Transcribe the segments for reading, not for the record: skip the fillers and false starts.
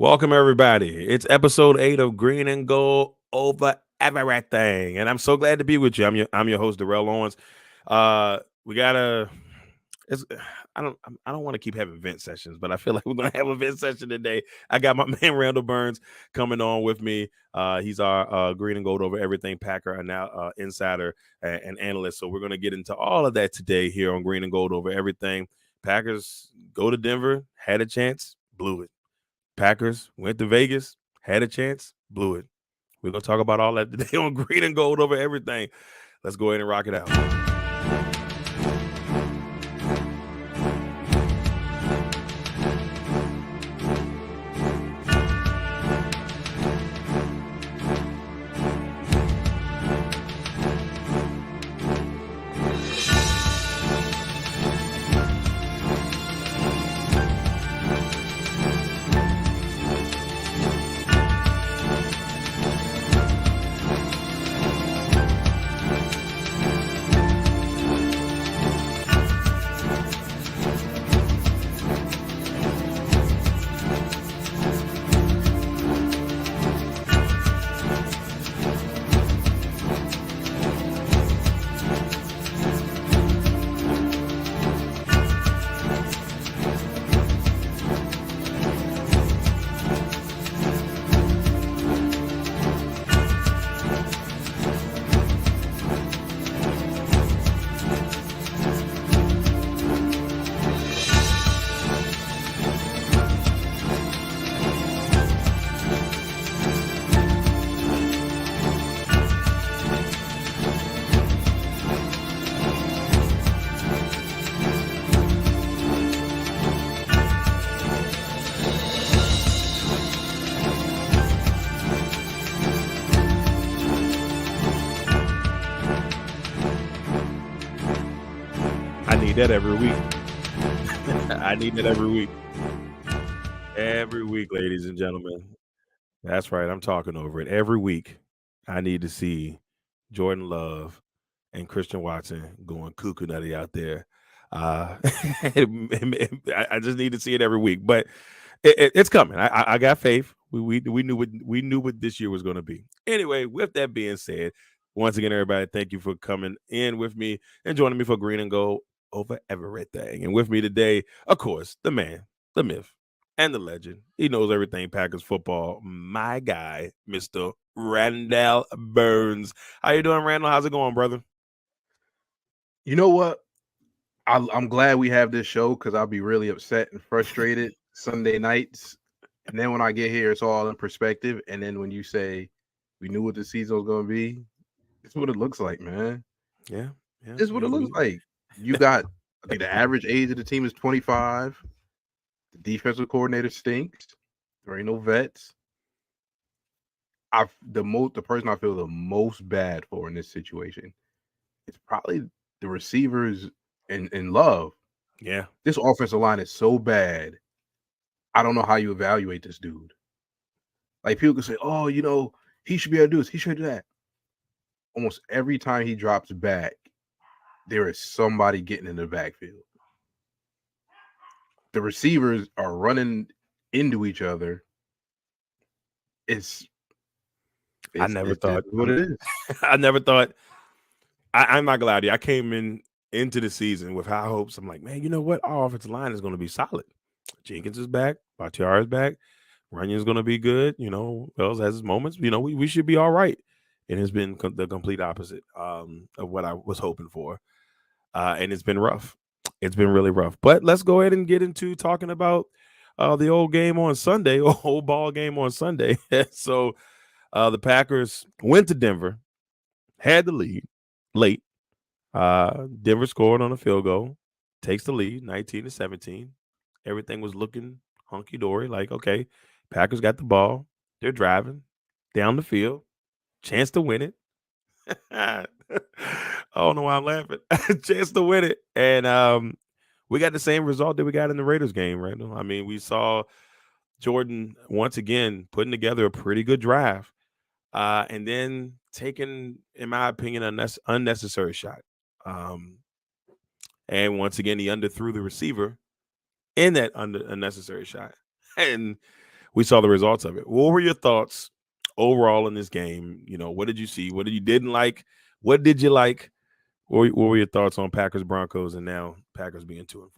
Welcome, everybody. It's episode 8 of Green and Gold over everything, and I'm so glad to be with you. I'm your host, Darrell Owens. We gotta. It's, I don't want to keep having vent sessions, but I feel like we're gonna have a vent session today. I got my man Randell Burns coming on with me. He's our Green and Gold over everything Packer and now insider and analyst. So we're gonna get into all of that today here on Green and Gold over everything. Packers go to Denver, had a chance, blew it. Packers went to Vegas, had a chance, blew it. We're going to talk about all that today on Green and Gold over everything. Let's go ahead and rock it out. I need that every week. I need it every week. Every week, ladies and gentlemen. That's right. I'm talking over it. Every week, I need to see Jordan Love and Christian Watson going cuckoo nutty out there. I just need to see it every week, but it's coming. I got faith. We knew what this year was going to be. Anyway, with that being said, once again, everybody, thank you for coming in with me and joining me for Green and Gold over everything. And with me today, of course, the man, the myth, and the legend. He knows everything Packers football. My guy, Mr. Randell Burns. How you doing, Randall? How's it going, brother? You know what? I'm glad we have this show because I'll be really upset and frustrated Sunday nights. And then when I get here, it's all in perspective. And then when you say we knew what the season was going to be, it's what it looks like, man. Yeah, yeah. It's what it looks like. You got, I think the average age of the team is 25. The defensive coordinator stinks. There ain't no vets. The person I feel the most bad for in this situation is probably the receivers in Love. Yeah. This offensive line is so bad. I don't know how you evaluate this dude. Like people can say, "Oh, he should be able to do this. He should do that." Almost every time he drops back, there is somebody getting in the backfield. The receivers are running into each other. I never It's thought what it is. I never thought I'm not gonna lie to you. I came into the season with high hopes. I'm like, man, you know what? Our offensive line is gonna be solid. Jenkins is back, Bakhtiari is back, Runyon's gonna be good. Wells has his moments. We should be all right. And it's been the complete opposite of what I was hoping for. And it's been rough. It's been really rough. But let's go ahead and get into talking about the old game on Sunday, old ball game on Sunday. So the Packers went to Denver, had the lead late. Denver scored on a field goal, takes the lead, 19-17. Everything was looking hunky dory. Like, okay, Packers got the ball. They're driving down the field, chance to win it. I don't know why I'm laughing. Chance to win it, and we got the same result that we got in the Raiders game, right? I mean, we saw Jordan once again putting together a pretty good drive. And then taking, in my opinion, an unnecessary shot. Um, and once again, he underthrew the receiver in that unnecessary shot. And we saw the results of it. What were your thoughts overall in this game? You know, what did you see? What did you didn't like? What did you like? What were your thoughts on Packers Broncos and now Packers being 2-4?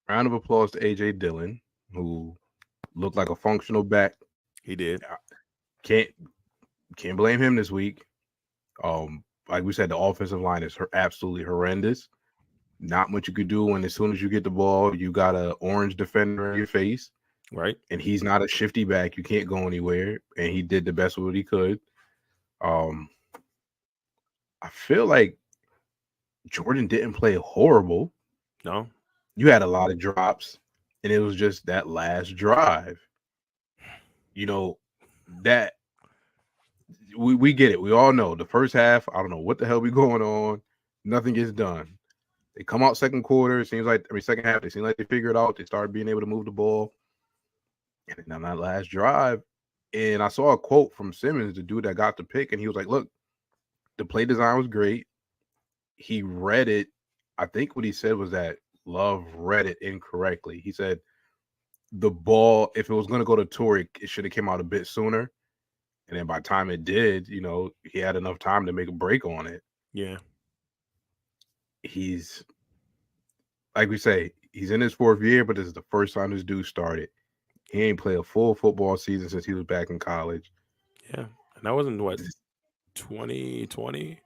Round of applause to AJ Dillon, who looked like a functional back. He did. Can't blame him this week. Like we said, the offensive line is absolutely horrendous. Not much you could do when as soon as you get the ball, you got an orange defender in your face. Right. And he's not a shifty back. You can't go anywhere. And he did the best of what he could. I feel like Jordan didn't play horrible. No. You had a lot of drops, and it was just that last drive. You know, that we get it. We all know the first half, I don't know what the hell be going on. Nothing gets done. They come out second quarter. It seems like, second half, they seem like they figure it out. They started being able to move the ball. And then on that last drive, and I saw a quote from Simmons, the dude that got the pick, and he was like, look, the play design was great. He read it. I think what he said was that Love read it incorrectly. He said the ball, if it was going to go to Torrey, it should have came out a bit sooner. And then by the time it did, you know, he had enough time to make a break on it. Yeah. He's, like we say, he's in his fourth year, but this is the first time this dude started. He ain't played a full football season since he was back in college. Yeah. And that wasn't what, 2020?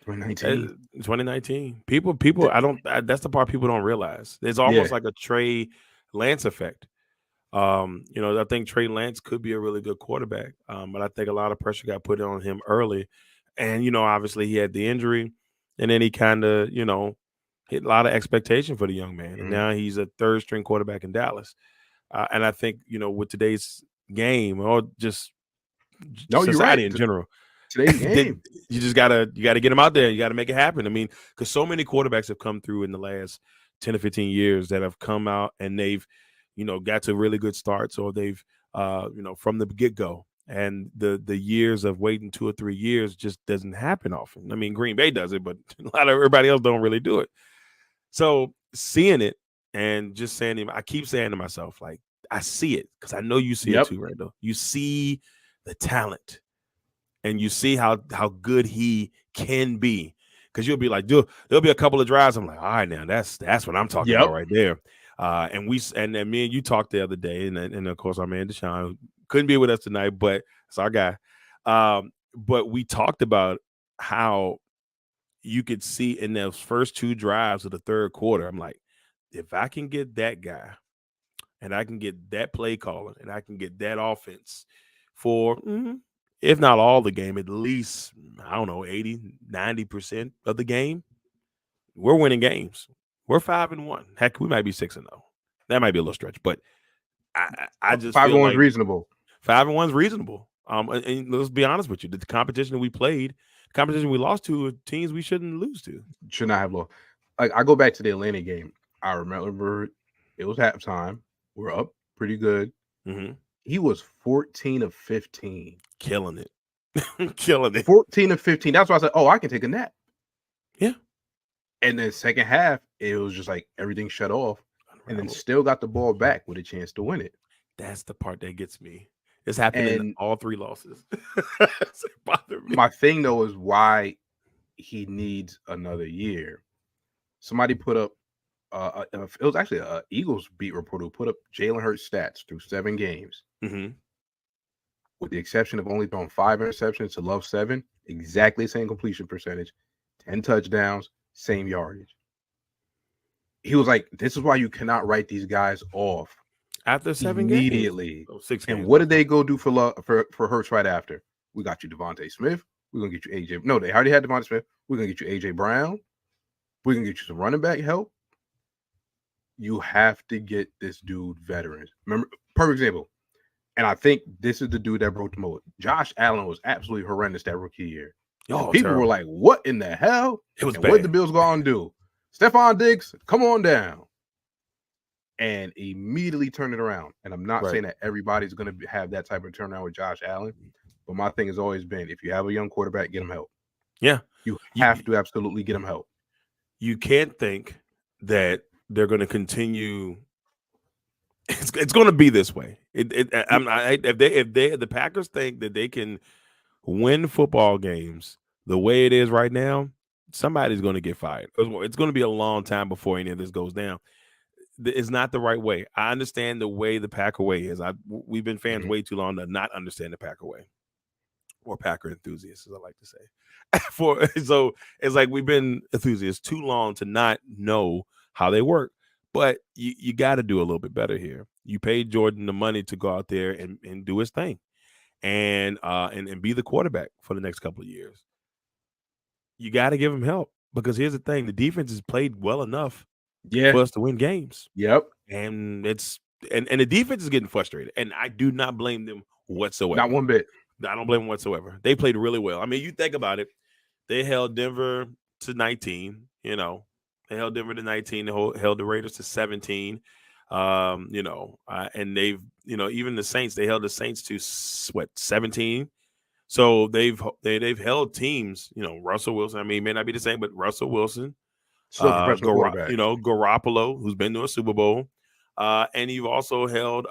2019. 2019. People, that's the part people don't realize. It's almost like a Trey Lance effect. You know, I think Trey Lance could be a really good quarterback. But I think a lot of pressure got put on him early. And, you know, obviously he had the injury and then he kind of, you know, hit a lot of expectation for the young man. Mm-hmm. And now he's a third string quarterback in Dallas. And I think, you know, with today's game or just society in general, today's game, you just gotta get him out there. You got to make it happen. I mean, because so many quarterbacks have come through in the last 10 or 15 years that have come out and they've, you know, got to really good starts or they've, you know, from the get-go. And the years of waiting 2 or 3 years just doesn't happen often. I mean, Green Bay does it, but a lot of everybody else don't really do it. So seeing it and just saying, I keep saying to myself, like, I see it because I know you see it too, Randell. You see the talent and you see how good he can be. Because you'll be like, dude, there'll be a couple of drives. I'm like, all right, now that's what I'm talking about right there. And then me and you talked the other day, and of course our man Deshaun couldn't be with us tonight, but it's our guy. But we talked about how you could see in those first 2 drives of the third quarter. I'm like, if I can get that guy, and I can get that play caller, and I can get that offense for, if not all the game, at least, I don't know, 80, 90% of the game, we're winning games. We're 5-1. Heck, we might be 6-0. That might be a little stretch, but I just 5-1 is reasonable. 5-1 is reasonable. And let's be honest with you, the competition that we played, the competition we lost to, are teams we shouldn't lose to. Should not have lost. Like, I go back to the Atlanta game. I remember it was halftime. We're up pretty good. Mm-hmm. He was 14 of 15, killing it, killing it. 14 of 15. That's why I said, "Oh, I can take a nap." Yeah. And then second half, it was just like everything shut off, and then still got the ball back with a chance to win it. That's the part that gets me. It's happened in all 3 losses. My thing though is why he needs another year. Somebody put up, it was actually an Eagles beat reporter who put up Jalen Hurts stats through 7 games. Mm-hmm. With the exception of only throwing 5 interceptions to Love 7, exactly the same completion percentage, 10 touchdowns, same yardage. He was like, this is why you cannot write these guys off after 7 immediately. Games. 6 and games. What did they go do for Hurts right after? We got you Devontae Smith. We're going to get you AJ. No, they already had Devontae Smith. We're going to get you AJ Brown. We're going to get you some running back help. You have to get this dude veterans. Remember, perfect example. And I think this is the dude that broke the mold. Josh Allen was absolutely horrendous that rookie year. People terrible. were like, what in the hell? It was and bad. What the Bills going to do? Stephon Diggs, come on down. And immediately turn it around. And I'm not saying that everybody's going to have that type of turnaround with Josh Allen. But my thing has always been, if you have a young quarterback, get him help. Yeah. You have to absolutely get him help. You can't think that they're going to continue It's going to be this way. If the Packers think that they can win football games the way it is right now, somebody's going to get fired. It's going to be a long time before any of this goes down. It's not the right way. I understand the way the Packer way is. We've been fans way too long to not understand the Packer way, or Packer enthusiasts, as I like to say. So it's like we've been enthusiasts too long to not know how they work. But you got to do a little bit better here. You paid Jordan the money to go out there and do his thing, and be the quarterback for the next couple of years. You got to give him help, because here's the thing: the defense has played well enough for us to win games. Yep. And the defense is getting frustrated, and I do not blame them whatsoever. Not one bit. I don't blame them whatsoever. They played really well. I mean, you think about it. They held Denver to 19. They held Denver to 19. They held the Raiders to 17. And they've, even the Saints, they held the Saints to 17. So they've held teams. Russell Wilson. I mean, it may not be the same, but Russell Wilson, still professional quarterback. Garoppolo, who's been to a Super Bowl, and you've also held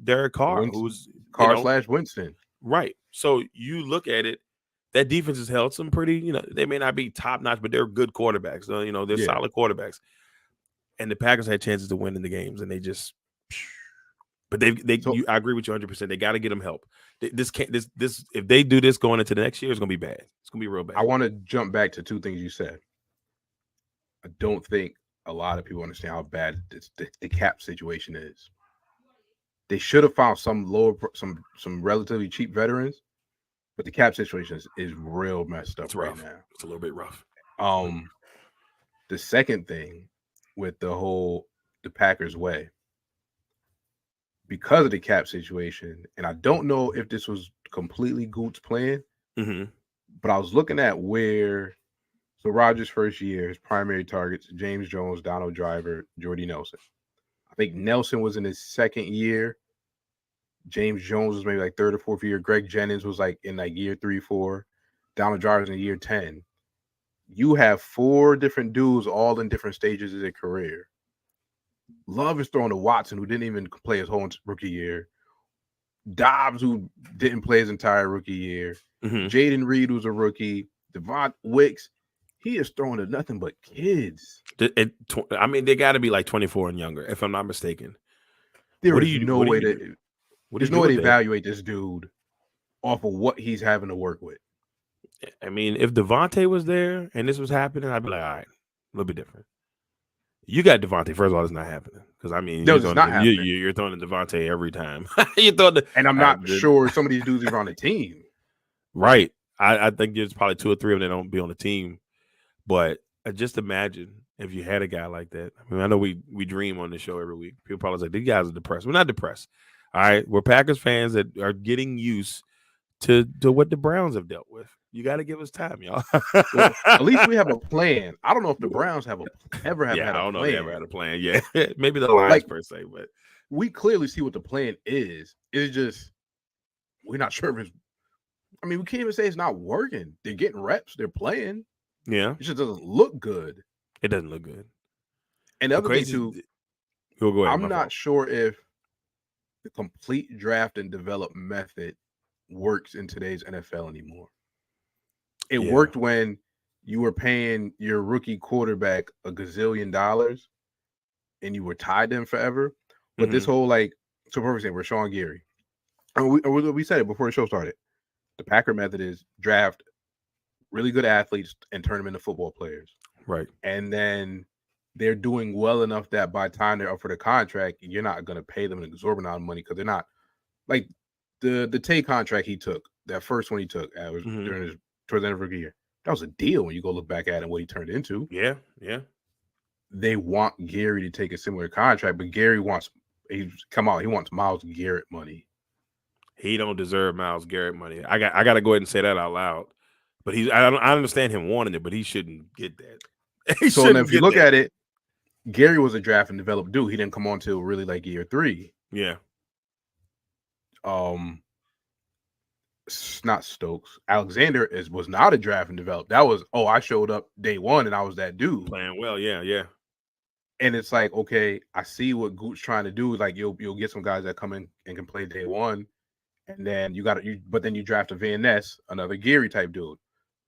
Derek Carr, who's Carr/Winston. Right. So you look at it, that defense has held some pretty, they may not be top notch, but they're good quarterbacks. So, they're solid quarterbacks. And the Packers had chances to win in the games, and they just. But I agree with you 100%. They got to get them help. This if they do this going into the next year, it's gonna be bad. It's gonna be real bad. I want to jump back to two things you said. I don't think a lot of people understand how bad the cap situation is. They should have found some relatively cheap veterans, but the cap situation is real messed up right now. It's a little bit rough. The second thing with the Packers way, because of the cap situation, and I don't know if this was completely Goot's plan, but I was looking at so Rodgers' first year, his primary targets: James Jones, Donald Driver, Jordy Nelson. I think Nelson was in his second year. James Jones was maybe like third or fourth year. Greg Jennings was like in like year 3, 4. Donald Driver's in year 10. You have 4 different dudes all in different stages of their career. Love is throwing to Watson, who didn't even play his whole rookie year. Dobbs, who didn't play his entire rookie year. Jaden Reed, who's a rookie. Devon Wicks, he is throwing to nothing but kids. I mean, they got to be like 24 and younger, if I'm not mistaken. There's no way to evaluate this dude off of what he's having to work with. I mean, if Devontae was there and this was happening, I'd be like, all right, a little bit different. You got Devontae. First of all, it's not happening, because I mean, you're throwing to Devontae every time. And I'm not sure some of these dudes are on the team. Right. I think there's probably 2 or 3 of them that don't be on the team. But just imagine if you had a guy like that. I mean, I know we dream on the show every week. People probably say these guys are depressed. We're not depressed. All right, we're Packers fans that are getting used to what the Browns have dealt with. You got to give us time, y'all. Well, at least we have a plan. I don't know if the Browns ever had a plan. I don't know if they ever had a plan. Yeah, maybe the Lions per se, but we clearly see what the plan is. It's just we're not sure if it's. I mean, we can't even say it's not working. They're getting reps. They're playing. Yeah, it just doesn't look good. It doesn't look good. And the other thing too, go ahead, I'm not sure if the complete draft and develop method works in today's NFL anymore. It worked when you were paying your rookie quarterback $1 gazillion and you were tied them forever. But this whole so for example, Rashawn Gary, and we said it before the show started. The Packer method is draft really good athletes and turn them into football players. Right. And then they're doing well enough that by the time they're up for the contract, you're not going to pay them an exorbitant amount of money, because they're not like the Tay contract he took, that first one he took, was during his towards the end of rookie year. That was a deal when you go look back at it and what he turned into. Yeah. They want Gary to take a similar contract, but Gary he wants Myles Garrett money. He don't deserve Myles Garrett money. I got to go ahead and say that out loud. But I understand him wanting it, but he shouldn't get that. So if you look at it, Gary was a draft and developed dude. He didn't come on till really like year 3. Yeah. Not Stokes. Alexander was not a draft and developed. That was I showed up day 1 and I was that dude playing well. Yeah. And it's like, okay, I see what Goot's trying to do. Like you'll get some guys that come in and can play day one, and then but then you draft a Van Ness, another Geary type dude.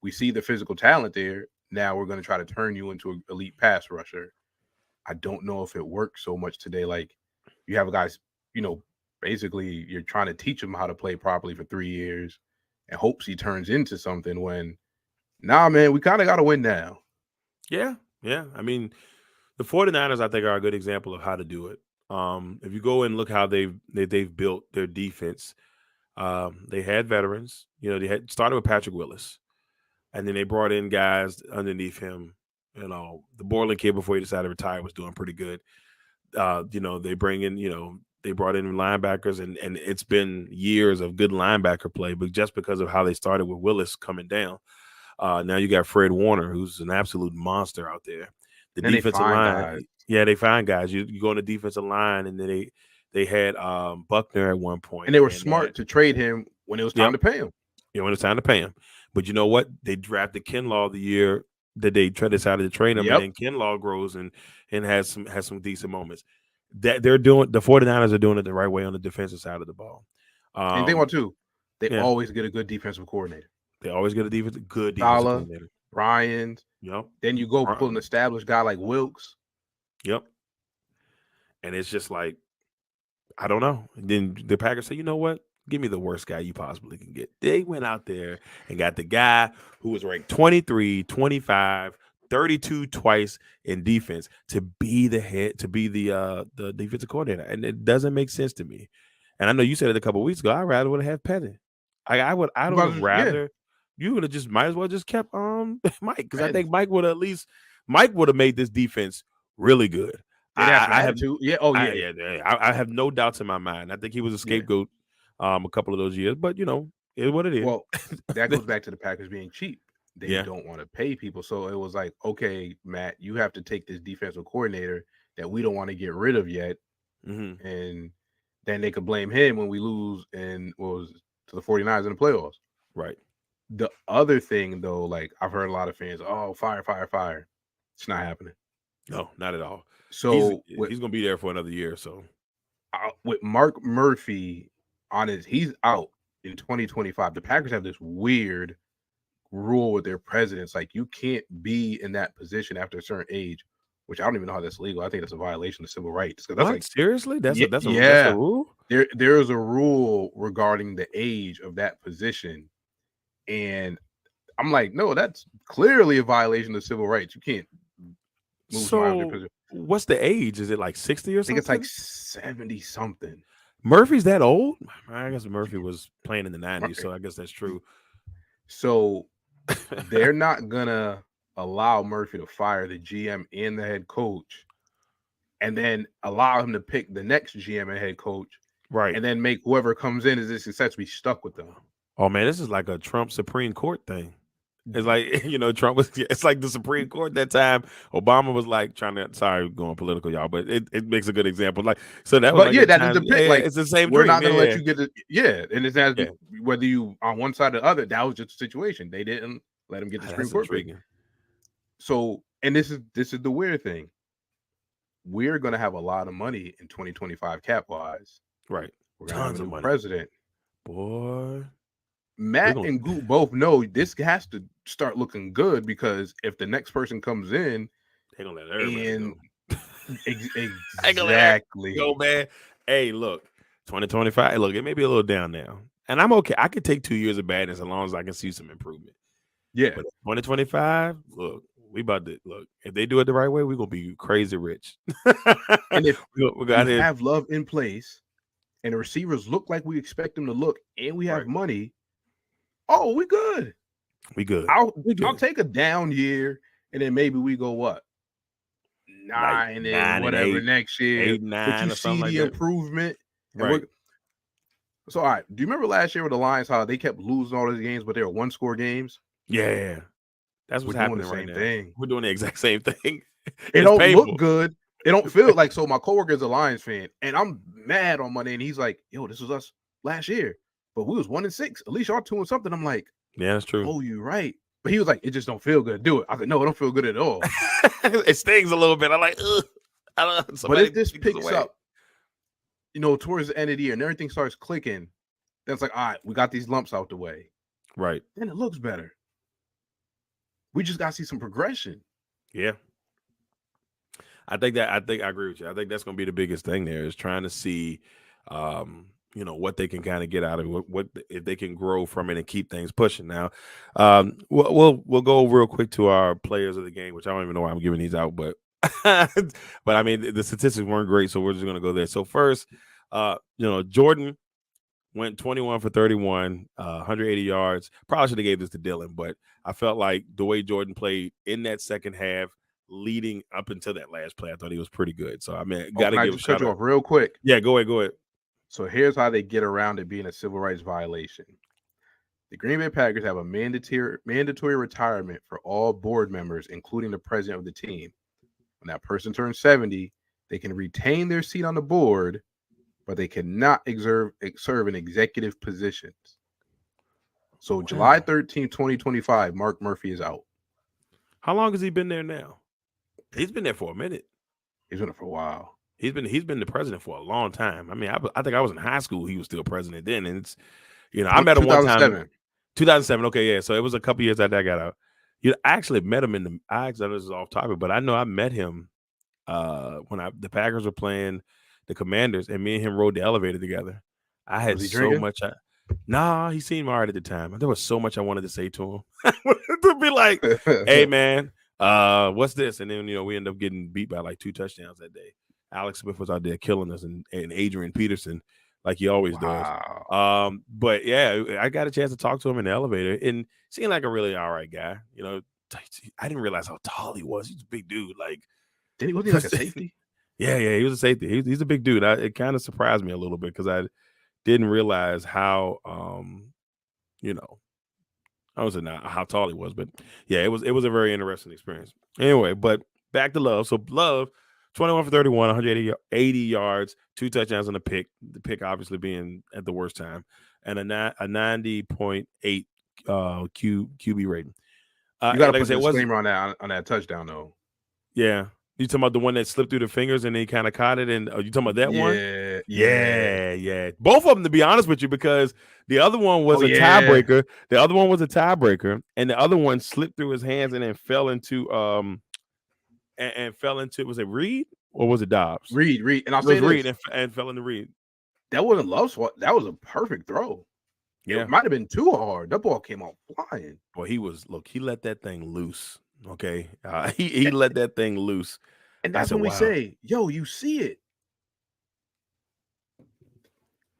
We see the physical talent there. Now we're going to try to turn you into an elite pass rusher. I don't know if it works so much today. Like you have guys, basically you're trying to teach him how to play properly for 3 years and hopes he turns into something when, nah, man, we kind of got to win now. Yeah. I mean, the 49ers, I think, are a good example of how to do it. If you go and look how they've built their defense, they had veterans. They had started with Patrick Willis, and then they brought in guys underneath him. The Borland kid before he decided to retire was doing pretty good. They bring in, they brought in linebackers, and it's been years of good linebacker play, but just because of how they started with Willis coming down, now you got Fred Warner, who's an absolute monster out there. The Then defensive line, guys. yeah, they find guys. You go on the defensive line, and then they had Buckner at one point, and they were smart to trade him when it was time to pay him. Yeah, when it's time to pay him. But you know what? They drafted Kinlaw the year that they decided to trade him, and then Kinlaw grows and has some decent moments. That they're doing, the 49ers are doing it the right way on the defensive side of the ball. And think about too, they always get a good defensive coordinator. They always get a good defensive coordinator. Ryans. Yep. Then you go pull an established guy like Wilkes. Yep. And it's just like, I don't know. And then the Packers say, you know what? Give me the worst guy you possibly can get. They went out there and got the guy who was ranked 23, 25, 32 twice in defense to be the head, to be the defensive coordinator. And it doesn't make sense to me. And I know you said it a couple of weeks ago. I rather would have Pettit. I would have rather you would have just might as well just kept Mike, because I think Mike would have made this defense really good. I have to. I have no doubts in my mind. I think he was a scapegoat a couple of those years, but it's what it is. Well, that goes back to the Packers being cheap. They don't want to pay people. So it was like, okay, Matt, you have to take this defensive coordinator that we don't want to get rid of yet. Mm-hmm. And then they could blame him when we lose to the 49ers in the playoffs. Right. The other thing, though, like I've heard a lot of fans, fire. It's not happening. No, not at all. So he's going to be there for another year. So with Mark Murphy he's out in 2025. The Packers have this weird rule with their presidents. Like you can't be in that position after a certain age, which I don't even know how that's legal. I think that's a violation of civil rights. That's what? Seriously? That's a rule? There is a rule regarding the age of that position. And I'm like, no, that's clearly a violation of civil rights. You can't move so what's the age? Is it like 60 or something? I think it's like 70 something. Murphy's that old? I guess Murphy was playing in the 90s, so I guess that's true. So they're not gonna allow Murphy to fire the GM and the head coach, and then allow him to pick the next GM and head coach, right? And then make whoever comes in as a success be stuck with them. Oh man, this is like a Trump Supreme Court thing. It's like, Trump was, it's like the Supreme Court that time. Obama was like going political, y'all, but it makes a good example. Like, so that was that is the pick. Like, it's the same. We're not going to let you get it. And it's as whether you on one side or the other, that was just a situation. They didn't let him get the Supreme Court pick. So, and this is the weird thing. We're going to have a lot of money in 2025 cap wise. Right. We're going to have a new president. Boy. Matt and Goot both know this has to start looking good, because if the next person comes in, they're gonna let everybody go. Exactly. Go, man. Hey, look, 2025. Look, it may be a little down now, and I'm okay. I could take 2 years of badness as long as I can see some improvement. Yeah. But 2025, look, we about to look. If they do it the right way, we're gonna be crazy rich. And if we have Love in place, and the receivers look like we expect them to look, and we have money. Oh, we good. We good. I'll take a down year, and then maybe we go what? 9 and whatever next year. 8, 9, but you see the improvement. Right. So, all right. Do you remember last year with the Lions, how they kept losing all those games, but they were 1-score games? Yeah. That's what's happening right now. We're doing the exact same thing. It don't look good. It don't feel like. So my coworker is a Lions fan, and I'm mad on Monday, and he's like, yo, this was us last year. But we was 1-6. At least y'all 2-something. I'm like, yeah, that's true. Oh, you're right. But he was like, it just don't feel good. Do it. I was like, no, it don't feel good at all. It stings a little bit. I'm like, ugh. I don't know. But Somebody if this pick this picks away. up, towards the end of the year and everything starts clicking, then it's like, all right, we got these lumps out the way. Right. Then it looks better. We just got to see some progression. Yeah. I think I agree with you. I think that's going to be the biggest thing there is trying to see, what they can kind of get out of it, what if they can grow from it and keep things pushing. Now, we'll go real quick to our players of the game, which I don't even know why I'm giving these out, but but I mean the statistics weren't great, so we're just going to go there. So first, Jordan went 21 for 31, 180 yards. Probably should have gave this to Dylan, but I felt like the way Jordan played in that second half, leading up until that last play, I thought he was pretty good. So, I mean, got to Can I give a just cut shout you out. off real quick? Yeah, go ahead. So here's how they get around it being a civil rights violation. The Green Bay Packers have a mandatory retirement for all board members, including the president of the team. When that person turns 70, they can retain their seat on the board, but they cannot serve in executive positions. So July 13, 2025, Mark Murphy is out. How long has he been there now? He's been there for a minute. He's been there for a while. He's been the president for a long time. I mean, I think I was in high school. He was still president then, and it's I met him one time. 2007. Okay, yeah. So it was a couple years after I got out. I actually met him this is off topic, but I know I met him when the Packers were playing the Commanders, and me and him rode the elevator together. I had so drinking? much. Nah, he seemed all right at the time. There was so much I wanted to say to him. To be like, hey man, what's this? And then we ended up getting beat by like 2 touchdowns that day. Alex Smith was out there killing us, and Adrian Peterson, like he always does. But yeah, I got a chance to talk to him in the elevator, and seemed like a really all right guy. I didn't realize how tall he was. He's a big dude. Like, wasn't he like a safety? Yeah, he was a safety. He's a big dude. It kind of surprised me a little bit because I didn't realize how I was not how tall he was, but yeah, it was a very interesting experience. Anyway, but back to Love. So Love, 21 for 31, 180 yards, 2 touchdowns and a pick. The pick obviously being at the worst time, and a 90.8 QB rating. You got to put a disclaimer on that touchdown though. Yeah. You talking about the one that slipped through the fingers and he kind of caught it? And you talking about that one? Yeah. Both of them, to be honest with you, because the other one was a tiebreaker. The other one was a tiebreaker, and the other one slipped through his hands and then fell into was it Reed or was it Dobbs? Reed. And I'll say Reed and fell into Reed. That wasn't Love's fault. That was a perfect throw. Yeah. It might have been too hard. That ball came out flying. Well, he let that thing loose. Okay, he let that thing loose, and that's when we say, "Yo, you see it."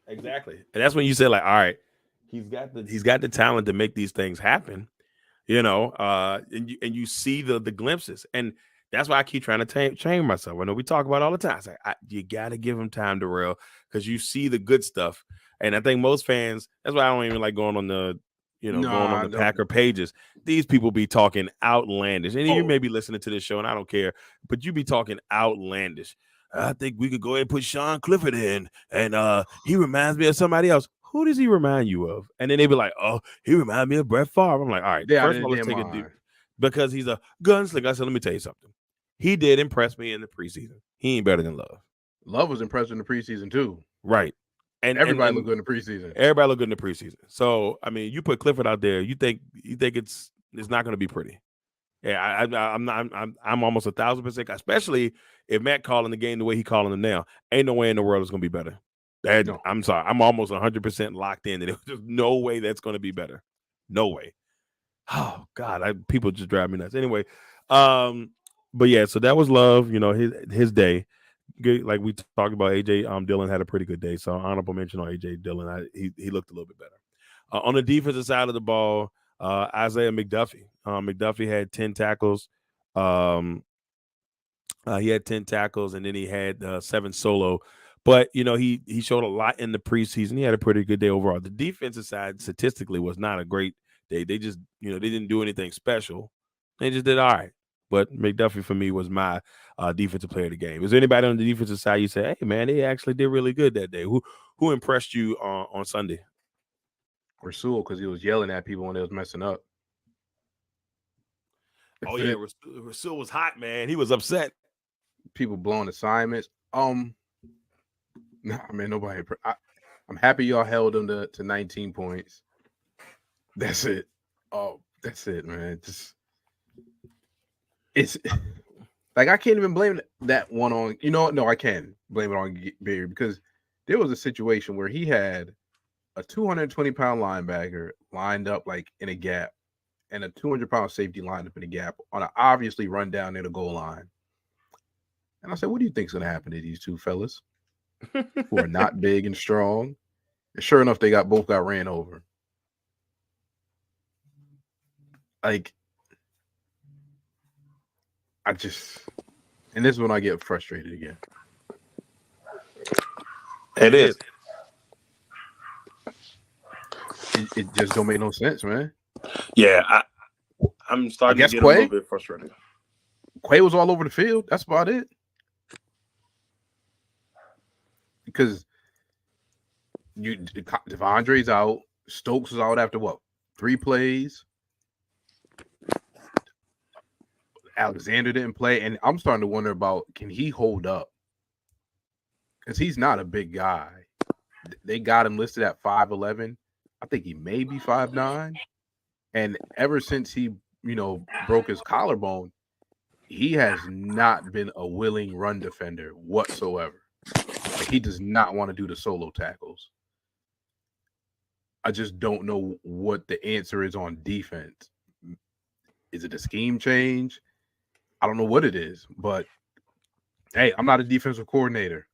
Exactly, and that's when you say, like, "All right, he's got the talent to make these things happen," and you see the glimpses, and that's why I keep trying to change myself. I know we talk about it all the time. It's like, you got to give him time, Darrell, because you see the good stuff, and I think most fans. That's why I don't even like going on the. Going on the Packer pages, these people be talking outlandish. And you may be listening to this show, and I don't care, but you be talking outlandish. I think we could go ahead and put Sean Clifford in, and he reminds me of somebody else. Who does he remind you of? And then they be like, oh, he reminds me of Brett Favre. I'm like, all right, first of all, let's take a deep, because he's a gunslinger. I said, let me tell you something. He did impress me in the preseason. He ain't better than Love. Love was impressed in the preseason too. Right. And everybody looked good in the preseason. Everybody looked good in the preseason. So I mean, you put Clifford out there, you think it's not going to be pretty. Yeah, I'm almost 1,000%. Especially if Matt calling the game the way he calling them now, ain't no way in the world it's going to be better. No. I'm sorry, I'm almost 100% locked in that there's just no way that's going to be better. No way. Oh God, people just drive me nuts. Anyway, but yeah, so that was Love. His day. Good, like we talked about, AJ Dillon had a pretty good day. So honorable mention on AJ Dillon. He looked a little bit better. On the defensive side of the ball, Isaiah McDuffie. McDuffie had 10 tackles. He had 10 tackles, and then he had 7 solo. But he showed a lot in the preseason. He had a pretty good day overall. The defensive side statistically was not a great day. They just they didn't do anything special. They just did all right. But McDuffie for me was my defensive player of the game. Is there anybody on the defensive side you say, hey man, they actually did really good that day? Who impressed you on Sunday? Rasul, because he was yelling at people when they was messing up. Oh yeah, Rasul was hot, man. He was upset. people blowing assignments. Nah, man, nobody. I'm happy y'all held them to 19 points. That's it. Oh, that's it, man. Just it's like I can't even blame that one on. No, I can blame it on Beard because there was a situation where he had a 220-pound linebacker lined up like in a gap, and a 200-pound safety lined up in a gap on an obviously run down near the goal line. And I said, what do you think's going to happen to these two fellas who are not big and strong? And sure enough, they both got ran over. Like, and this is when I get frustrated again. It is. It just don't make no sense, man. Yeah, I'm starting to get a little bit frustrated. Quay was all over the field. That's about it. Because Devondre's out. Stokes was out after what? 3 plays. Alexander didn't play. And I'm starting to wonder about, can he hold up? Because he's not a big guy. They got him listed at 5'11". I think he may be 5'9". And ever since he, broke his collarbone, he has not been a willing run defender whatsoever. Like, he does not want to do the solo tackles. I just don't know what the answer is on defense. Is it a scheme change? I don't know what it is, but hey, I'm not a defensive coordinator.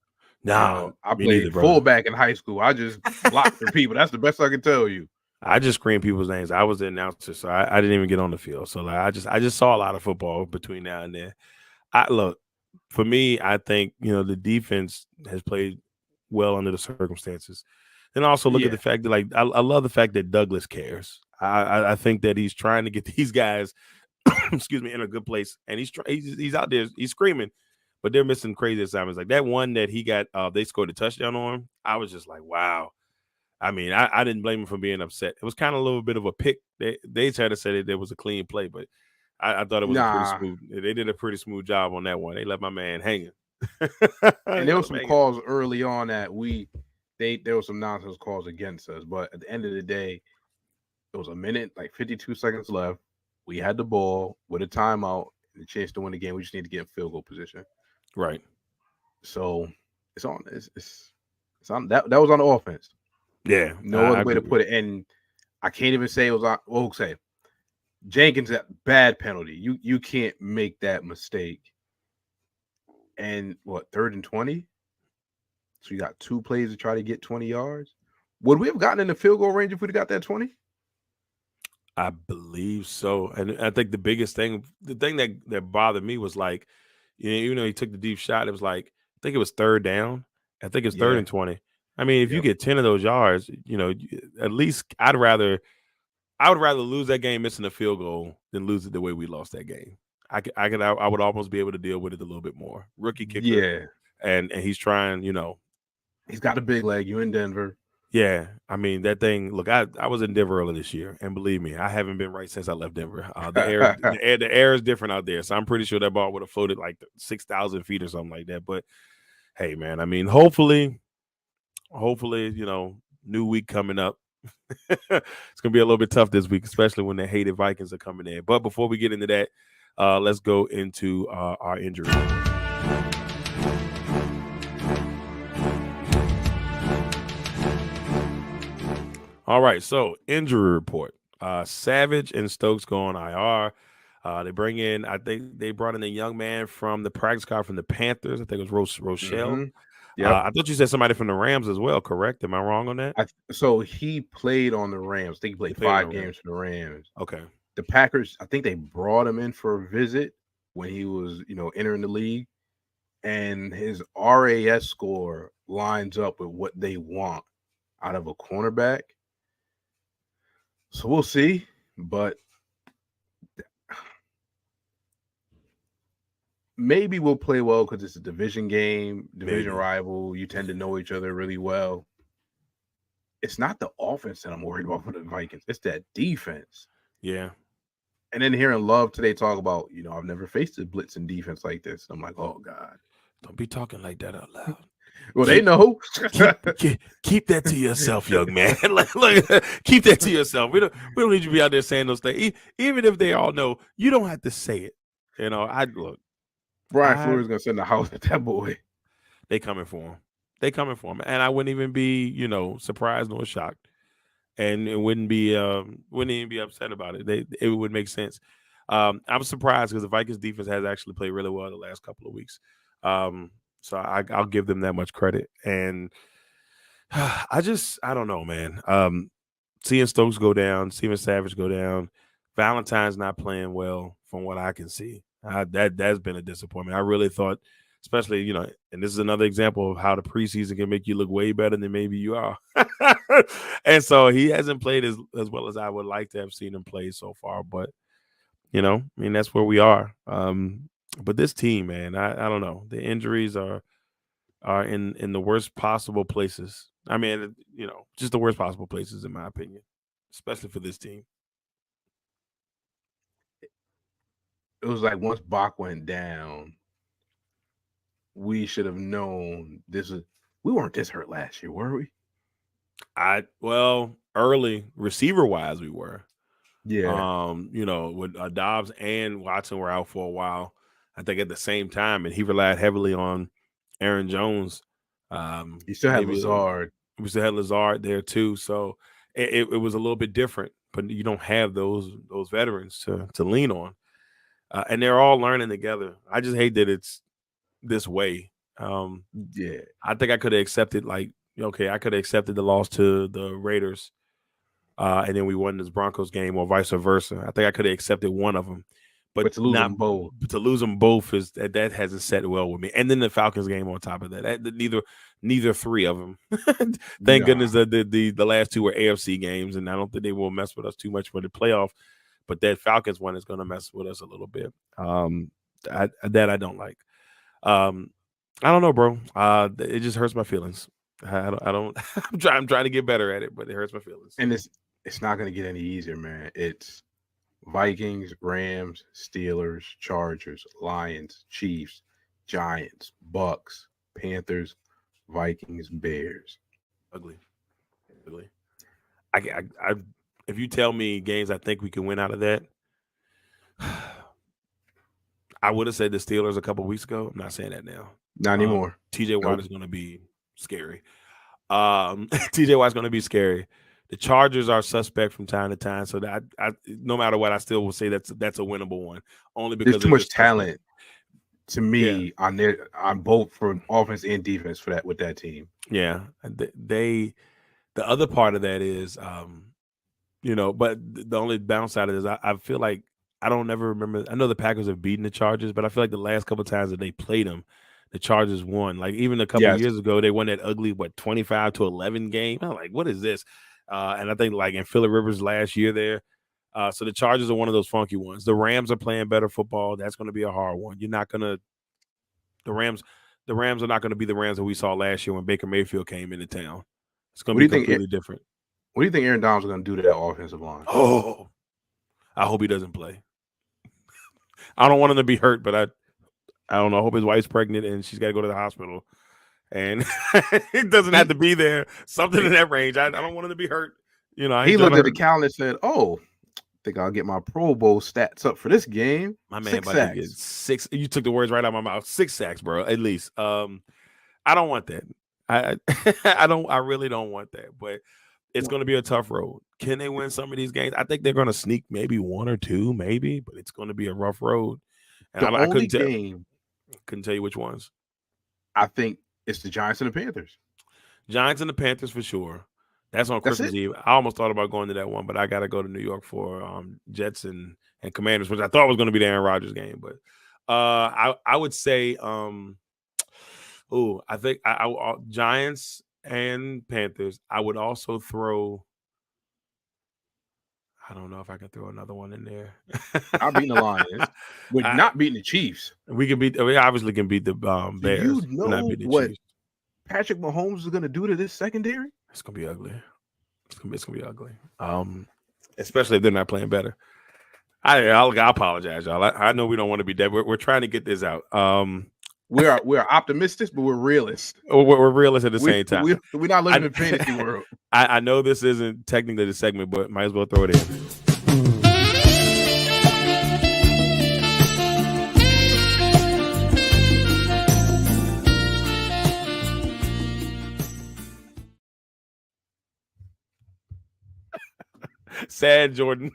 Nah, I played fullback in high school. I just blocked for people. That's the best I can tell you. I just screamed people's names. I was the announcer, so I didn't even get on the field. So like, I just saw a lot of football between now and then. For me, I think the defense has played well under the circumstances, and also look at the fact that I love the fact that Douglas cares. I think that he's trying to get these guys, excuse me, in a good place, and he's out there, he's screaming, but they're missing crazy assignments like that one that he got. They scored a touchdown on. I was just like, wow. I mean, I didn't blame him for being upset. It was kind of a little bit of a pick. They tried to say that there was a clean play, but I thought it was pretty smooth. They did a pretty smooth job on that one. They left my man hanging. And there were some calls early on that there were some nonsense calls against us, but at the end of the day, it was a minute, like 52 seconds left. We had the ball with a timeout and a chance to win the game. We just need to get in field goal position. Right. So it's on. It's on. That was on the offense. Yeah. No other way to put it. And I can't even say it was on. We'll say Jenkins, that bad penalty. You can't make that mistake. And what, 3rd and 20? So you got 2 plays to try to get 20 yards. Would we have gotten in the field goal range if we'd got that 20? I believe so. And I think the thing that bothered me was like, even though he took the deep shot, it was like, I think it was 3rd down. I think it's 3rd and 20. I mean, if you get 10 of those yards, at least I would rather lose that game missing a field goal than lose it the way we lost that game. I would almost be able to deal with it a little bit more. Rookie kicker. Yeah. And he's trying, He's got a big leg. You in Denver. Yeah. I mean, that thing, look, I was in Denver earlier this year, and believe me, I haven't been right since I left Denver. The air is different out there. So I'm pretty sure that ball would have floated like 6,000 feet or something like that. But hey, man, I mean, hopefully, new week coming up. It's gonna be a little bit tough this week, especially when the hated Vikings are coming in. But before we get into that, let's go into our injury. All right, so injury report. Savage and Stokes go on IR. I think they brought in a young man from the practice squad from the Panthers. I think it was Rochelle. Mm-hmm. Yeah, I thought you said somebody from the Rams as well, correct? Am I wrong on that? So he played on the Rams. I think he played 5 games for the Rams. Okay. The Packers, I think they brought him in for a visit when he was, entering the league. And his RAS score lines up with what they want out of a cornerback. So we'll see. But maybe we'll play well because it's a division game, rival. You tend to know each other really well. It's not the offense that I'm worried about for the Vikings. It's that defense. Yeah. And then hearing Love today talk about, I've never faced a blitzing defense like this. I'm like, oh, God. Don't be talking like that out loud. Well, they know. Keep that to yourself, young man. Look, keep that to yourself. We don't need you to be out there saying those things. Even if they all know, you don't have to say it. Brian Flores is gonna send the house at that boy. They coming for him. And I wouldn't even be, surprised nor shocked, and it wouldn't even be upset about it. It would make sense. I'm surprised because the Vikings defense has actually played really well the last couple of weeks. So I'll give them that much credit. And I don't know, man. Seeing Stokes go down, seeing Savage go down, Valentine's not playing well from what I can see. That's been a disappointment. I really thought, especially, and this is another example of how the preseason can make you look way better than maybe you are. And so he hasn't played as well as I would like to have seen him play so far. But, that's where we are. But this team, man, I don't know. The injuries are in the worst possible places. I mean, just the worst possible places, in my opinion, especially for this team. It was like once Bach went down, we should have known this was. We weren't this hurt last year, were we? Early receiver wise, we were. Yeah. With Dobbs and Watson were out for a while, I think at the same time, and he relied heavily on Aaron Jones. You still had Lazard. We still had Lazard there too, so it was a little bit different. But you don't have those veterans to lean on, and they're all learning together. I just hate that it's this way. Yeah, I think I could have accepted I could have accepted the loss to the Raiders, and then we won this Broncos game, or vice versa. I think I could have accepted one of them, but to lose them both. To lose them both is that hasn't set well with me. And then the Falcons game on top of that. Neither three of them. Thank goodness that the last two were AFC games, and I don't think they will mess with us too much for the playoff. But that Falcons one is going to mess with us a little bit. I don't like. I don't know, bro. It just hurts my feelings. I don't. I'm trying to get better at it, but it hurts my feelings. And it's not going to get any easier, man. It's Vikings, Rams, Steelers, Chargers, Lions, Chiefs, Giants, Bucks, Panthers, Vikings, Bears. Ugly. I if you tell me games I think we can win out of that, I would have said the Steelers a couple weeks ago. I'm not saying that now. Not anymore. TJ Watt is going to be scary. TJ Watt's going to be scary. The Chargers are suspect from time to time, so that I no matter what, I still will say that's a winnable one. Only because there's too much talent to me on both for offense and defense for that with that team. Yeah, the other part of that is, but the only downside of this, I feel like I don't ever remember. I know the Packers have beaten the Chargers, but I feel like the last couple of times that they played them, the Chargers won. Like even a couple of years ago, they won that ugly 25-11 game. I'm like, what is this? And I think like in Phillip Rivers last year there. So the Chargers are one of those funky ones. The Rams are playing better football. That's going to be a hard one. The Rams are not going to be the Rams that we saw last year when Baker Mayfield came into town. It's going to be completely different. What do you think Aaron Donald's going to do to that offensive line? Oh, I hope he doesn't play. I don't want him to be hurt, but I don't know. I hope his wife's pregnant and she's got to go to the hospital. And it doesn't have to be there. Something in that range. I don't want him to be hurt. He looked at the calendar and said, "Oh, I think I'll get my Pro Bowl stats up for this game." My man, about to get 6. You took the words right out of my mouth. 6 sacks, bro. At least. I don't want that. I really don't want that. But it's going to be a tough road. Can they win some of these games? I think they're going to sneak maybe 1 or 2, maybe. But it's going to be a rough road. And I couldn't tell you which ones. I think it's the Giants and the Panthers. Giants and the Panthers for sure. That's on Christmas Eve. I almost thought about going to that one, but I got to go to New York for Jets and Commanders, which I thought was going to be the Aaron Rodgers game. But I would say, I think I Giants and Panthers. I would also throw. I don't know if I can throw another one in there. Not beating the Lions, but not beating the Chiefs. We obviously can beat the Bears. Do you know what Patrick Mahomes is going to do to this secondary? It's going to be ugly. It's going to be ugly. Especially if they're not playing better. I apologize, y'all. I know we don't want to be dead. We're trying to get this out. we're optimistic, but we're realists. We're realists at the same time. We're not living in fantasy world. I know this isn't technically the segment, but might as well throw it in. Sad Jordan.